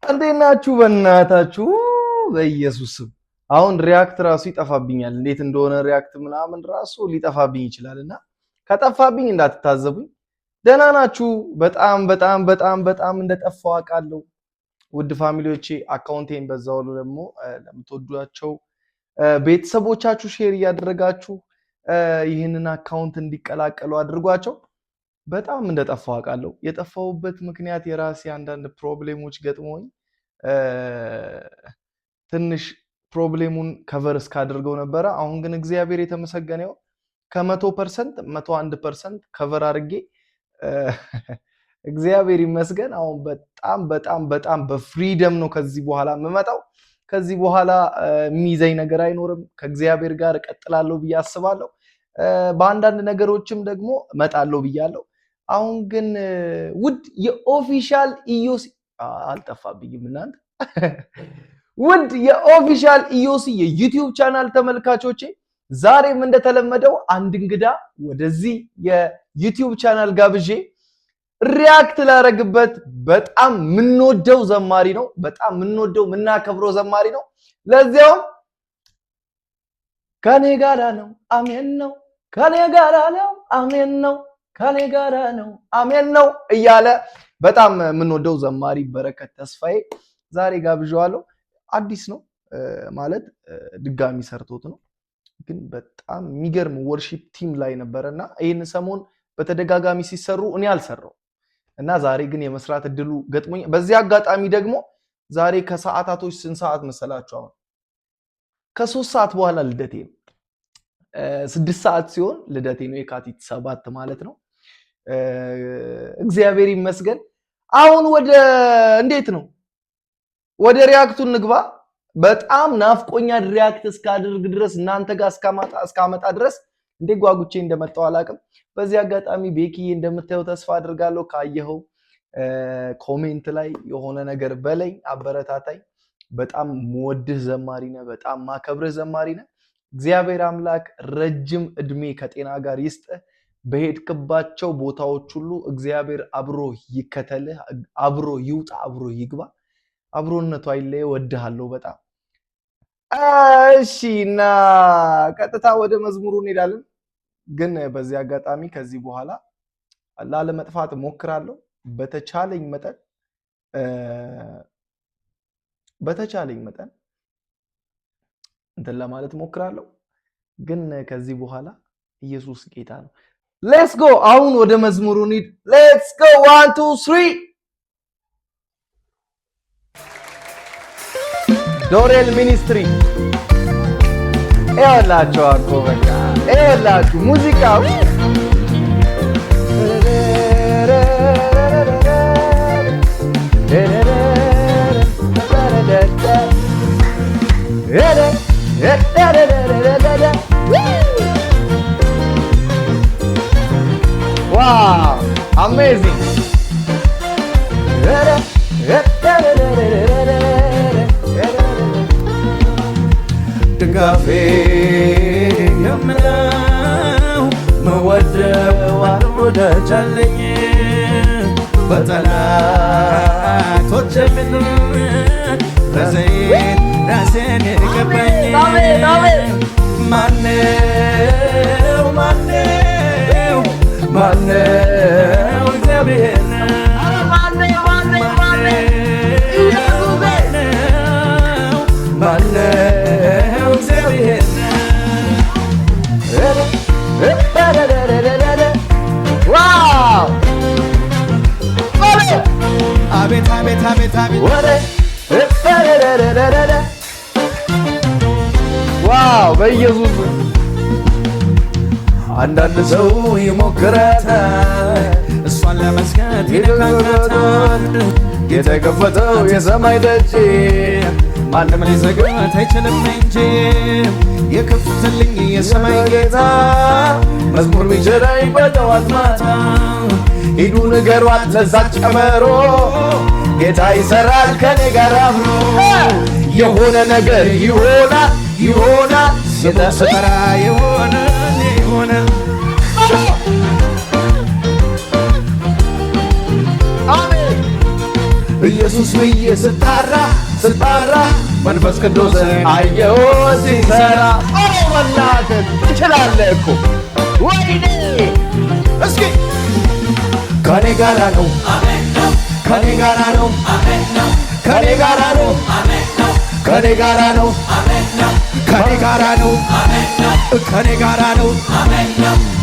እንዴት ናችሁ? በእናታችሁ በኢየሱስ ስም አሁን ሪያክት ራሱ ይጠፋብኛል። እንዴት እንደሆነ ሪያክት ምናምን ራሱ ሊጠፋብኝ ይችላልና ከጠፋብኝ እንዳትታዘቡኝ። ደህና ናችሁ? በጣም እንደጠፋው አውቃለሁ። ውድ ፋሚሊዎቼ አካውንቴን በዛው ደግሞ ለምትወዷቸው ቤተሰቦቻችሁ ሼር እያደረጋችሁ ይህንን አካውንት እንዲቀላቀሉ አድርጓቸው። በጣም እንደጠፋው አውቃለሁ። የጠፋውበት ምክንያት የራሴ አንዳንድ ፕሮብሌሞች ገጥሞኝ ትንሽ ፕሮብሌሙን ከቨር እስካደርገው ነበረ። አሁን ግን እግዚአብሔር የተመሰገነው ከ100% 101% ከቨር አድርጌ እግዚአብሔር ይመስገን። አሁን በጣም በፍሪደም ነው ከዚህ በኋላ የምመጣው። ከዚህ በኋላ የሚይዘኝ ነገር አይኖርም። ከእግዚአብሔር ጋር እቀጥላለሁ ብዬ አስባለሁ። በአንዳንድ ነገሮችም ደግሞ እመጣለሁ ብያለሁ። አሁን ግን ውድ የኦፊሻል ኢዮሲ አልጠፋብኝም እናንተ ውድ የኦፊሻል ኢዮሲ የዩቲዩብ ቻናል ተመልካቾቼ ዛሬም እንደተለመደው አንድ እንግዳ ወደዚህ የዩቲዩብ ቻናል ጋብዤ ሪያክት ላደርግበት በጣም ምንወደው ዘማሪ ነው። በጣም ምንወደው ምናከብረው ዘማሪ ነው። ለዚያውም ከኔ ጋራ ነው አሜን ነው፣ ከኔ ጋራ ነው አሜን ነው፣ ከኔ ጋራ ነው አሜን ነው እያለ በጣም ምንወደው ዘማሪ በረከት ተስፋዬ ዛሬ ጋብዣዋለሁ። አዲስ ነው ማለት ድጋሚ ሰርቶት ነው፣ ግን በጣም የሚገርም ወርሺፕ ቲም ላይ ነበረና ይሄን ሰሞን በተደጋጋሚ ሲሰሩ እኔ አልሰራው እና ዛሬ ግን የመስራት እድሉ ገጥሞኝ፣ በዚህ አጋጣሚ ደግሞ ዛሬ ከሰዓታቶች ስንት ሰዓት መሰላችሁ? አሁን ከ3 ሰዓት በኋላ ልደቴ ነው። 6 ሰዓት ሲሆን ልደቴ ነው፣ የካቲት 7 ማለት ነው። እግዚአብሔር ይመስገን። አሁን ወደ እንዴት ነው ወደ ሪያክቱን ንግባ። በጣም ናፍቆኛል ሪያክት እስካድርግ ድረስ እናንተ ጋር እስካመጣ ድረስ እንዴ ጓጉቼ እንደመጣው አላቅም። በዚህ አጋጣሚ ቤኪዬ እንደምታየው ተስፋ አድርጋለሁ። ካየኸው ኮሜንት ላይ የሆነ ነገር በለኝ፣ አበረታታኝ። በጣም ምወድህ ዘማሪ ነህ፣ በጣም ማከብርህ ዘማሪ ነህ። እግዚአብሔር አምላክ ረጅም እድሜ ከጤና ጋር ይስጥህ። በሄድክባቸው ቦታዎች ሁሉ እግዚአብሔር አብሮ ይከተልህ፣ አብሮ ይውጣ፣ አብሮ ይግባ። አብሮነቱ አይለየ። ወድሃለሁ በጣም። እሺ እና ቀጥታ ወደ መዝሙሩ እንሄዳለን። ግን በዚህ አጋጣሚ ከዚህ በኋላ ላለመጥፋት ሞክራለሁ። በተቻለኝ መጠን እንትን ለማለት ሞክራለሁ። ግን ከዚህ በኋላ ኢየሱስ ጌታ ነው። ሌትስ ጎ። አሁን ወደ መዝሙሩ እንሂድ። ሌትስ ጎ 1 2 3 ዶሬል ሚኒስትሪ ይኸውላችሁ እኮ በቃ ይኸውላችሁ ሙዚቃው ዋው አሜዚንግ ድጋፌ የምለው መወደው ወዳጅ አለኝ በጠላቶች ፊት በዘይት ራሴን የቀባኝ ማነው እግዚአብሔር ማነው እግዚአብሔር ዋው አቤት አቤት አቤት አቤት ዋው በኢየሱስ አንዳንድ ሰው ይሞክራታል እሷን ለመስገድ ይደጋጋታል። የተከፈተው የሰማይ ደጅ ማንም ሊዘጋት አይችልም እንጂ የከፈተልኝ የሰማይ ጌታ መዝሙር ቢቸረኝ በጠዋት ማታ ሂዱ ንገሯት ለዛች ቀመሮ ጌታ ይሰራል ከኔ ጋር አብሮ የሆነ ነገር ይሆናል ስትሰራ ይሆናል ኢየሱስ ብዬ ስጣራ መንፈስ ቅዱስ አየሁ ሲሰራ። በእናትህ ትችላለህ እኮ ወይኔ! እስኪ ከኔ ጋራ ነው ከኔ ጋራ ነው ከኔ ጋራ ነው ከኔ ጋራ ነው ከኔ ጋራ ነው ከኔ ጋራ ነው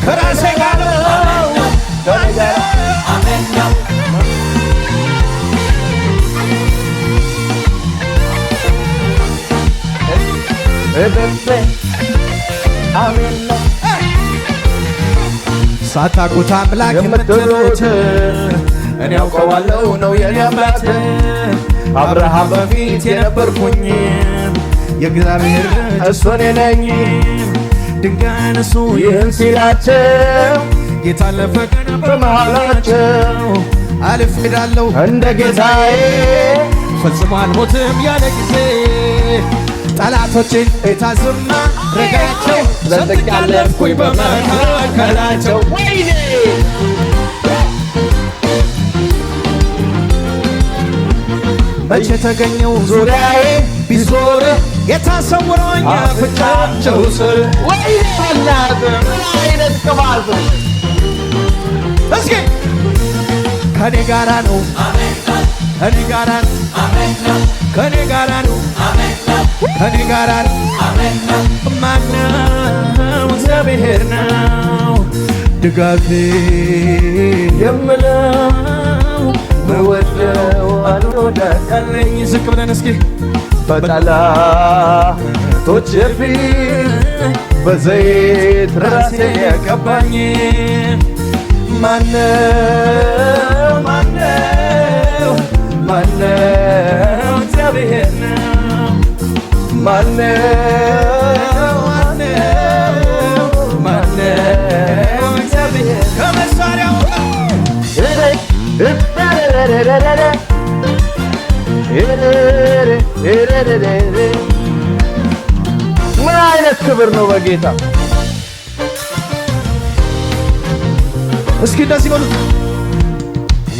ከራሴ ጋር ነው ከኔ ጋራ ሳታውቁት አምላክ የምትሉት እኔ አውቀዋለሁ ነው የኔ አባት። አብርሃም በፊት የነበርኩኝ የእግዚአብሔር እሱ እኔ ነኝ። ድንጋይን እሱ ይህን ሲላቸው ጌታ አለፈ ቀን በመሃላቸው። አልፍ ሄዳለሁ እንደ ጌታዬ ፈጽሞ አልሞትም ያለ ጊዜ ጠላቶችን እታዝማ ረጋቸው ዘንጥቅ ያለፍኩኝ በመካከላቸው። ወይኔ! መቼ ተገኘው ዙሪያዬ ቢዞር የታሰውሮኝ ፍቻቸው ስር። ወይኔ! በእናትህ ምን አይነት ቅባት! እስኪ ከኔ ጋራ ነው ከኔ ጋራ ነው ከኔ ጋራ ነው ከኔ ጋራ ነው ማነው? እግዚአብሔር ነው ድጋፌ የምለው በወደው አልወዳለኝ። ዝቅ ብለን እስኪ በጠላቶቼ ፊት በዘይት ራሴን ያቀባኝ ማነው? ማነው? ማነው? እግዚአብሔር ነው። ማነው? ማነው? ማነው? እግዚአብሔር ከመሳሪያው ምን አይነት ክብር ነው በጌታ! እስኪ እንደዚህ በሉት።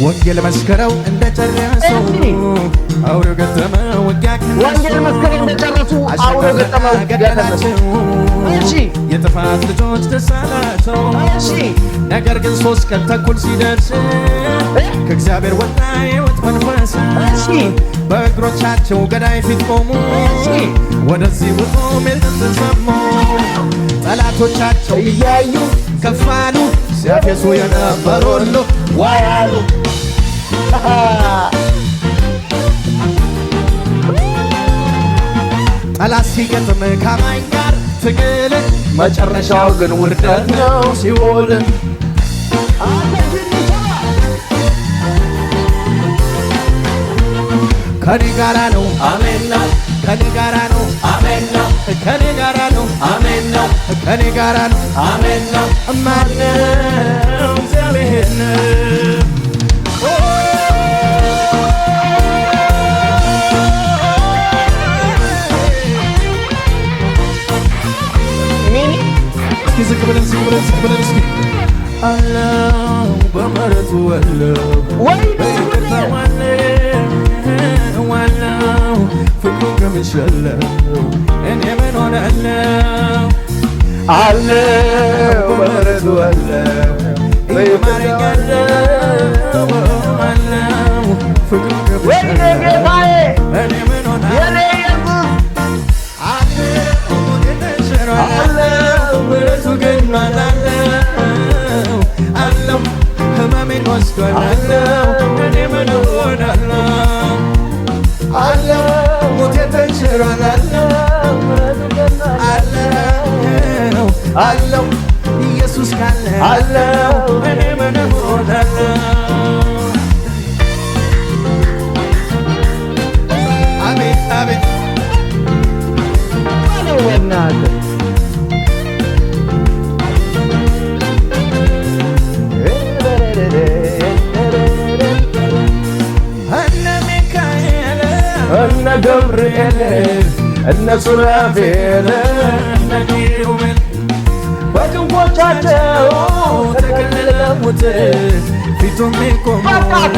ወንጌል መስከረው እንደጨረሱ አውሬው ገጠመ ውጊያ ከነሱ። ወንጌል መስከረው እንደጨረሱ አውሬው ገጠመ ውጊያ ከነሱ። እሺ የጥፋት ልጆች ደስ አላቸው። እሺ ነገር ግን 3 ቀን ተኩል ሲደርስ ከእግዚአብሔር ወጣ የሕይወት መንፈስ። እሺ በእግሮቻቸው ገዳይ ፊት ቆሙ። ወደዚህ ውጡ ሚል ድምፅ ሰሙ። ጠላቶቻቸው እያዩ ከፍ አሉ። ሲያፌዙ የነበሩ ሁሉ ዋይ አሉ። ጠላት ሲገጥም ከአማኝ ጋር ትግል መጨረሻው ግን ውርደት ነው ሲኦል። ከኔ ጋራ ነው አሜን ነው ከኔ ጋራ ነው አሜን ነው ከኔ ጋራ ነው አሜን ነው ከኔ ጋራ ነው አሜን ነው። ማነው? እግዚአብሔር ነው። እስኪ ዝቅ ብለን እስኪ አለው በምሕረቱ አለው በይቅርታው ዋለው ፍቅሩን ገምሻለው እኔ ምን ሆናለው አለው በምሕረቱ አለው በይማረኛለው አለው ፍቅሩን ገምሻለው እኔ ምን ሆናለው አለው ምሕረቱ ገኗል አለው ሕመሜን ወስዷል አለው እኔ ምን ሆናለው አለው ሞቴ ተሽሯል አለው አለው ኢየሱስ ካለ አለው እኔ ምን ሆናለው። አቤት አቤት በእናትህ እነ ሚካኤል እነ ገብርኤል እነ ሱራፌል እነ ኪሩቤል በክንፎቻቸው ተከለለሙት ፊቱም ይቆሙ በቃ እኮ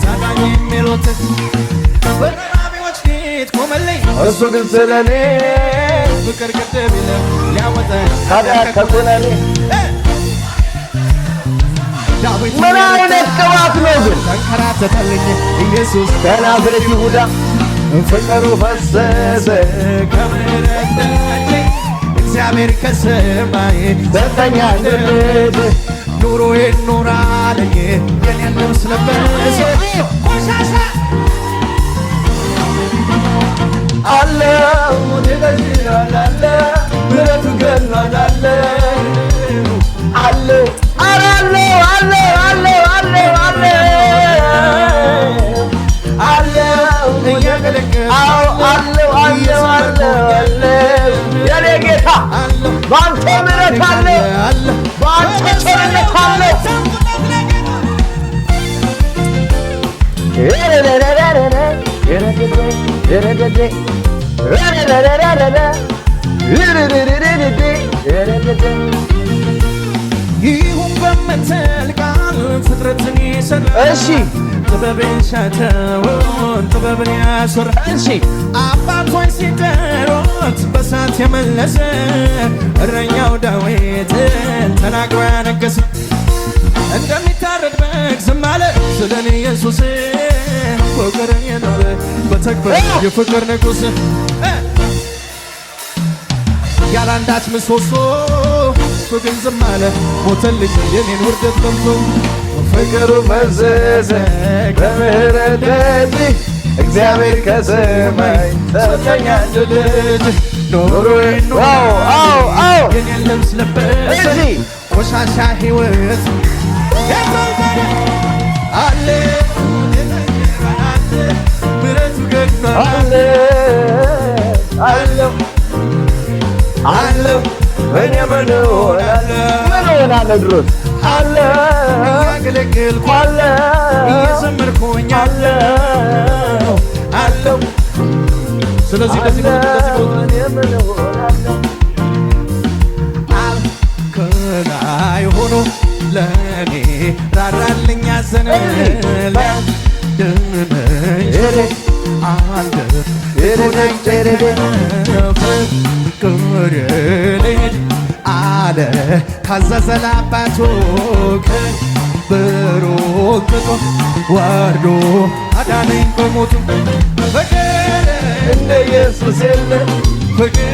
ታዳኝ የሚሉት በራቢዎች ፊት ቆመልኝ እሱ ግን ስለኔ ፍቅር ቅድም ይለም ሊያወጣኝ ታዲያ ከኩነኔ ዳዊት ምን አይነት ቅባት ነው ግን ተንከራተተልኝ ኢየሱስ ከናዝሬት ይሁዳ ፍቅሩ ፈሰሰ ከምሕረት በላይ እግዚአብሔር ከሰማይ ሰጠኝ አንድ ልጅ ኑሮዬን ኖራለኝ የኔን ልብስ ለበሰ ቆሻሻ አለው ተገዝሯል አለ ምሕረቱ ገኗል አለ አለው አለው አለው አለው አለው አለው እያገለገለ አለው አለው አለው የኔ ጌታ በአንተ ምሕረት አለ በአንተ ቸርነት አለ ይሁን በምትል ቃል ፍጥረትን የሠራ እሺ ጥበብን ሻተውን ጥበብን ያስወራ እሺ አባቶች ሲጠሩት በሳት የመለሰ እረኛው ዳዊትን ተናግሮ ያነገሰ እንደሚታረድ በግ ዝም አለ ስለኔ ኢየሱስ ፍቅር የኖረ በተግባር የፍቅር ንጉሥ ያላንዳች ምሰሶ ግን ዝም አለ ሞተልኝ የኔን ውርደት ለምቶ ፍቅሩ ፈሰሰ በምሕረት እጅ እግዚአብሔር ከሰማይ ሰጠኝ አንድ ልጅ ኑሮዬን አዎ የኔን ልብስ ለበሰ ቆሻሻ ሕይወት አለ ምሕረቱ ገኗል አለው አለው እኔ ምን ሆናለሁ ድሮስ እያገለገልኩ እየዘመርኩኝ አለው ስለዚህ እንደዚህ ከላይ ሆኖ ለእኔ ራራልኝ አዘነ ሊያድነኝ አንድ ፍቅር ልሂድ አለ ካዘዘ ለአባቱ ከብሩክ ጥጦ ወርዶ አዳነኝ በሞቱ ፍቅር እንደ ኢየሱስ የለም ፍቅር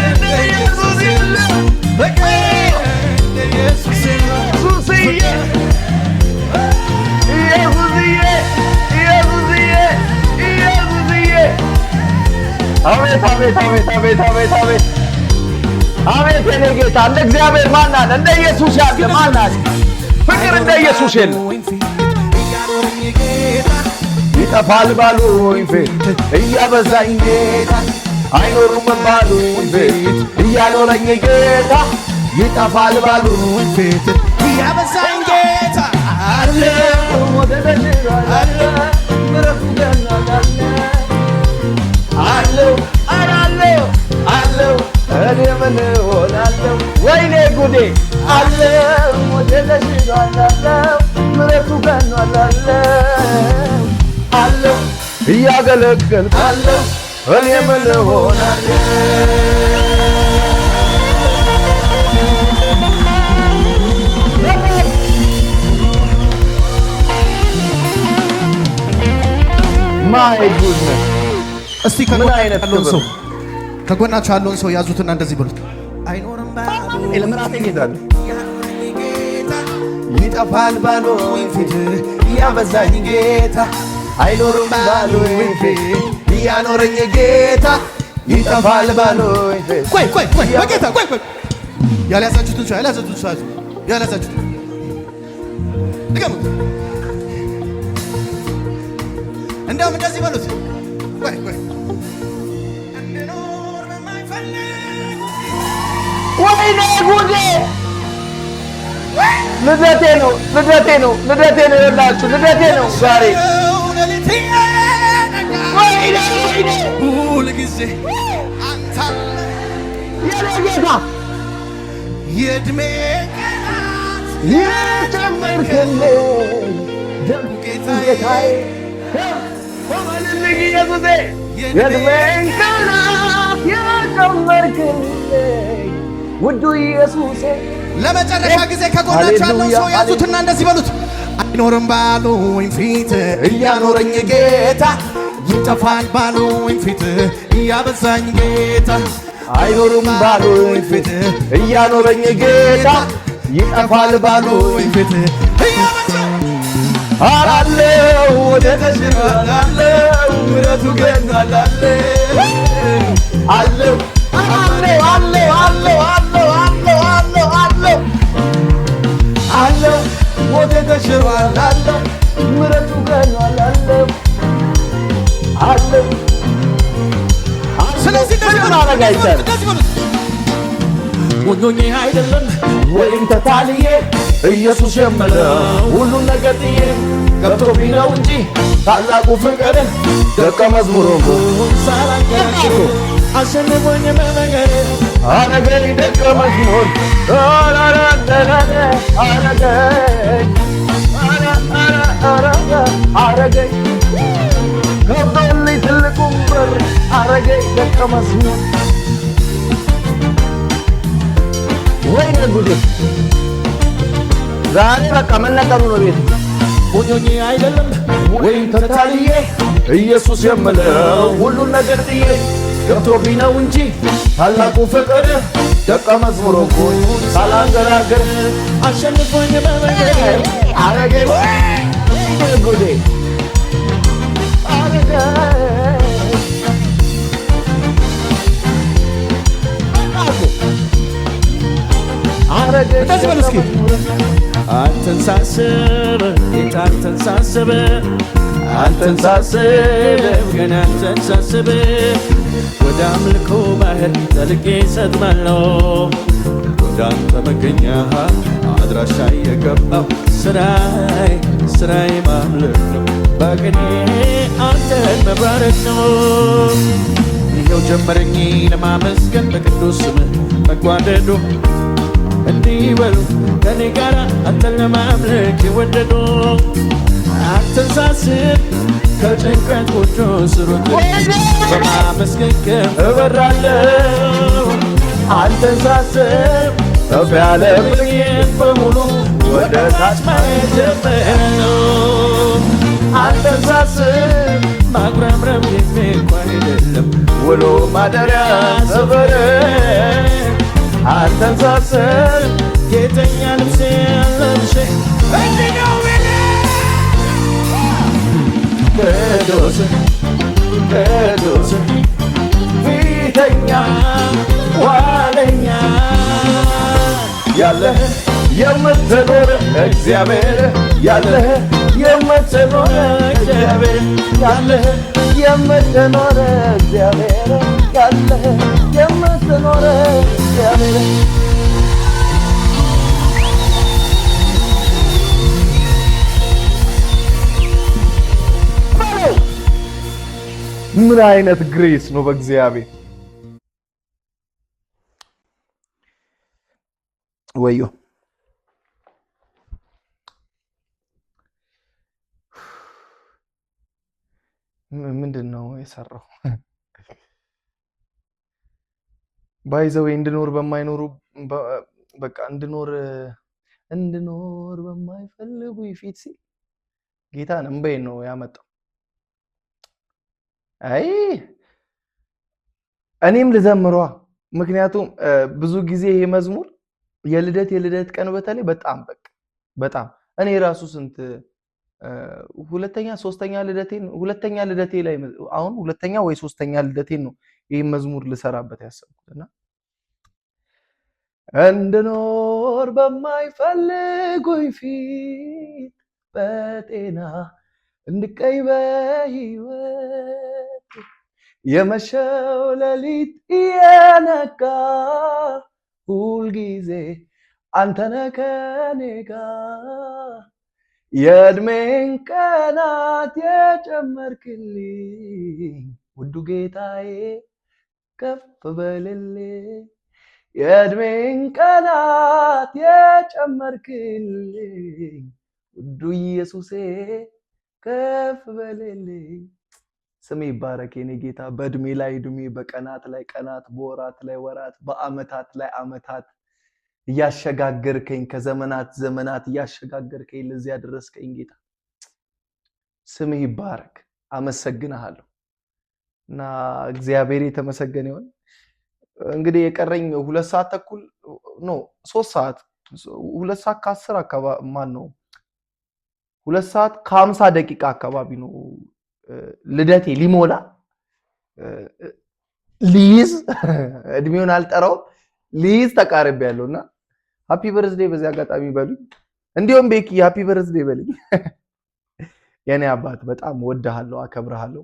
እንደ ኢየሱስ የለም ፍቅር እንደ ኢየሱስ የለም አቤት አቤት አቤት አቤት አቤት አቤት አቤት የኔ ጌታ እንደ እግዚአብሔር ማን አለ? እንደ ኢየሱስ ያለ ማን አለ? ፍቅር እንደ ኢየሱስ የለም። ይጠፋል ባሉኝ ፊት እያበዛኝ ጌታ አይኖሩም ባሉኝ ፊት እያኖረኝ ጌታ ይጠፋል ባሉኝ ፊት እያበዛኝ ጌታ አለ ወደ አለ ምሕረቱ ገኗል አለው አለው አለው እኔ ምን ሆናለሁ ወይኔ ጉዴ አለው ወደ ተሽሏል አለው ምሕረቱ ገኗል አለው እያገለገልኩ አለው እኔ ምን ሆናለሁ ማይ ጉድነስ እስቲ ከጎናችሁ ያለውን ሰው ያዙትና እንደዚህ ብሉት አይኖርም ለምራቴ ጌታ ይጠፋል ባሉኝ ፊት እያበዛኝ ጌታ አይኖርም ባሉኝ ፊት እያኖረኝ ጌታ ይጠፋል ባሉኝ ፊት ቆይ በጌታ ቆይ ያልያዛችሁትን ሰው ያልያዛችሁትን ድገሙት እንደውም እንደዚህ በሉት ቆይ እንድኖር በማይፈልግ ወይኔ ጉዴ ልደቴ ነው ይላችሁ ልደቴ ነው ዛሬ ወይኔ ሁል ጊዜ አንተ የጌታ የእድሜ ቀናት የጨመርክልኝ ደም ጌታዬ በልልኝ ኢየሱሴ የዕድሜን ቀናት የጨመርክልኝ ውዱ ኢየሱሴ። ለመጨረሻ ጊዜ ከጎናችሁ ያለው ሰው ያዙትና እንደዚህ በሉት። አይኖርም ባሉኝ ፊት እያኖረኝ ጌታ፣ ይጠፋል ባሉኝ ፊት እያበዛኝ ጌታ። አይኖርም ባሉኝ ፊት እያኖረኝ ጌታ፣ ይጠፋል ባሉኝ ፊት እያበዛኝ አላለው ወደ ተሽራላለው ምሕረቱ ገናላለው አለው አለው አለው አለው አለው አለው አለው አለው አለው ወደ ተሽራላለው ምሕረቱ ገናላለው አለው። ስለዚህ ሞኞኜ አይደለም ወይም ተታልዬ ኢየሱስ የምለው ሁሉን ነገር ጥዬ ገብቶብኝ ነው እንጂ ታላቁ ፍቅር ደቀ መዝሙር ሳላንገራግር አሸንፎኝ በመንገድ አረገኝ ደቀ መዝሙር አረገኝ ገብቶልኝ ትልቁን በር አረገኝ ደቀ መዝሙር። ወይኔ ጉዴ! ዛሬ በቃ መነቀሩ ነው ቤት። ሞኞኜ አይደለም ወይም ተታልዬ ኢየሱስ የምለው ሁሉን ነገር ጥዬ ገብቶብኝ ነው እንጂ ታላቁ ፍቅር ደቀ መዝሙር ሆንኩኝ ሳላንገራግር አሸንፎኝ በመንገድ አረገኝ። ወይኔ ጉዴ! አረገኝ እንደዚህ በሉ እስኪ። አንተን ሳስብ ጌታ አንተን ሳስብ አንተን ሳስብ ገና አንተን ሳስብ ወደ አምልኮ ባህር ዘልቄ ሰጥማለሁ። ወደ አንተ መገኛ አድራሻ የገባው ስራዬ ማምለክ ነው። በቅኔ አንተን መባረክ ነው። ይኸው ጀመረኝ ለማመስገን በቅዱስ ስምህ መጓደዱ እንዲህ በሉ ከኔ ጋር አንተን ለማምለክ የወደዱ አንተን ሳስብ ከጭንቀት ጎጆ ስሮት በማመስገን እበራለሁ። አንተን ሳስብ ከፍ ያለብኝን በሙሉ ወደ ታች ማየት ጀምራለሁ። አንተን ሳስብ ማጉረምረም የሚልኩ አይደለም ውሎ ማደሪያ ሰፈር አንተን ሳስብ ጌጠኛ ልብሴ ለብሼ እንዲነው ቅዱስ ቅዱስ ፊተኛ ዋለኛ ያለህ የምትኖር እግዚአብሔር ያለህ የምትኖር እግዚአብሔር ያለህ የምትኖር እግዚአብሔር ያለህ የምትኖር እግዚአብሔር። ምን አይነት ግሬስ ነው በእግዚአብሔር! ወዮ ምንድን ነው የሰራው? ባይዘው እንድኖር በማይኖሩ በቃ እንድኖር በማይፈልጉ ፊት ሲል ጌታን እንበይን ነው ያመጣው። አይ እኔም ልዘምሯ። ምክንያቱም ብዙ ጊዜ ይሄ መዝሙር የልደት ቀን በተለይ በጣም እኔ ራሱ ስንት ሁለተኛ ልደቴ ላይ አሁን ሁለተኛ ወይ ሶስተኛ ልደቴን ነው ይሄ መዝሙር ልሰራበት ያሰብኩትና እንድኖር በማይፈልጉኝ ፊት በጤና እንድቀይ በሕይወት የመሸው ሌሊት የነጋ ሁልጊዜ አንተነህ ከኔ ጋር የዕድሜን ቀናት የጨመርክልኝ ውዱ ጌታዬ ከፍ በልልኝ የዕድሜን ቀናት የጨመርክልኝ ውዱ ኢየሱሴ ከፍ በልልኝ። ስም ይባረክ የኔ ጌታ። በእድሜ ላይ እድሜ፣ በቀናት ላይ ቀናት፣ በወራት ላይ ወራት፣ በአመታት ላይ አመታት እያሸጋገርከኝ ከዘመናት ዘመናት እያሸጋገርከኝ ለዚህ ያደረስከኝ ጌታ ስም ይባረክ። አመሰግናለሁ እና እግዚአብሔር የተመሰገነ ይሁን። እንግዲህ የቀረኝ 2 ሰዓት ተኩል ኖ 3 ሰዓት 2 ሰዓት ከ10 አካባቢ ማን ነው 2 ሰዓት ከ50 ደቂቃ አካባቢ ነው ልደቴ ሊሞላ ሊይዝ እድሜውን አልጠራውም ሊይዝ ተቃርቤያለሁና ሃፒ በርዝዴይ በዚህ አጋጣሚ በሉኝ። እንዲሁም ቤኪ ሃፒ በርዝዴይ በልኝ። የኔ አባት በጣም ወድሃለሁ፣ አከብርሃለሁ።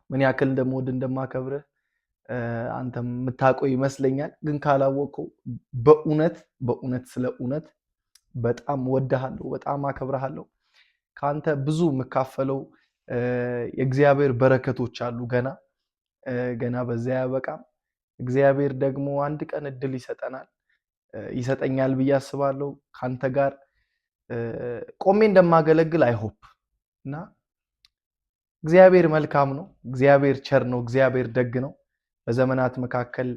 ምን ያክል እንደምወድ እንደማከብርህ አንተም የምታውቀው ይመስለኛል። ግን ካላወቀው በእውነት ስለ እውነት በጣም ወድሃለሁ፣ በጣም አከብርሃለሁ። ካንተ ብዙ የምካፈለው የእግዚአብሔር በረከቶች አሉ። ገና በዚያ ያበቃም። እግዚአብሔር ደግሞ አንድ ቀን እድል ይሰጠኛል ብዬ አስባለሁ። ካንተ ጋር ቆሜ እንደማገለግል አይሆፕ እና እግዚአብሔር መልካም ነው፣ እግዚአብሔር ቸር ነው፣ እግዚአብሔር ደግ ነው። በዘመናት መካከል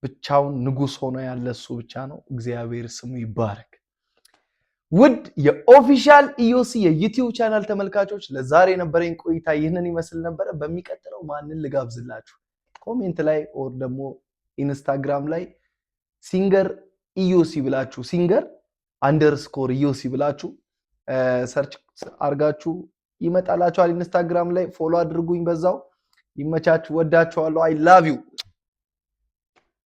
ብቻውን ንጉስ ሆኖ ያለ እሱ ብቻ ነው። እግዚአብሔር ስሙ ይባረክ። ውድ የኦፊሻል ኢዮሲ የዩቲዩብ ቻናል ተመልካቾች ለዛሬ የነበረኝ ቆይታ ይህንን ይመስል ነበረ። በሚቀጥለው ማንን ልጋብዝላችሁ? ኮሜንት ላይ ኦር ደግሞ ኢንስታግራም ላይ ሲንገር ኢዮሲ ብላችሁ _ኢዮሲ ብላችሁ ሰርች አርጋችሁ ይመጣላችኋል። ኢንስታግራም ላይ ፎሎ አድርጉኝ። በዛው ይመቻችሁ። ወዳችኋለሁ። አይ ላቭ ዩ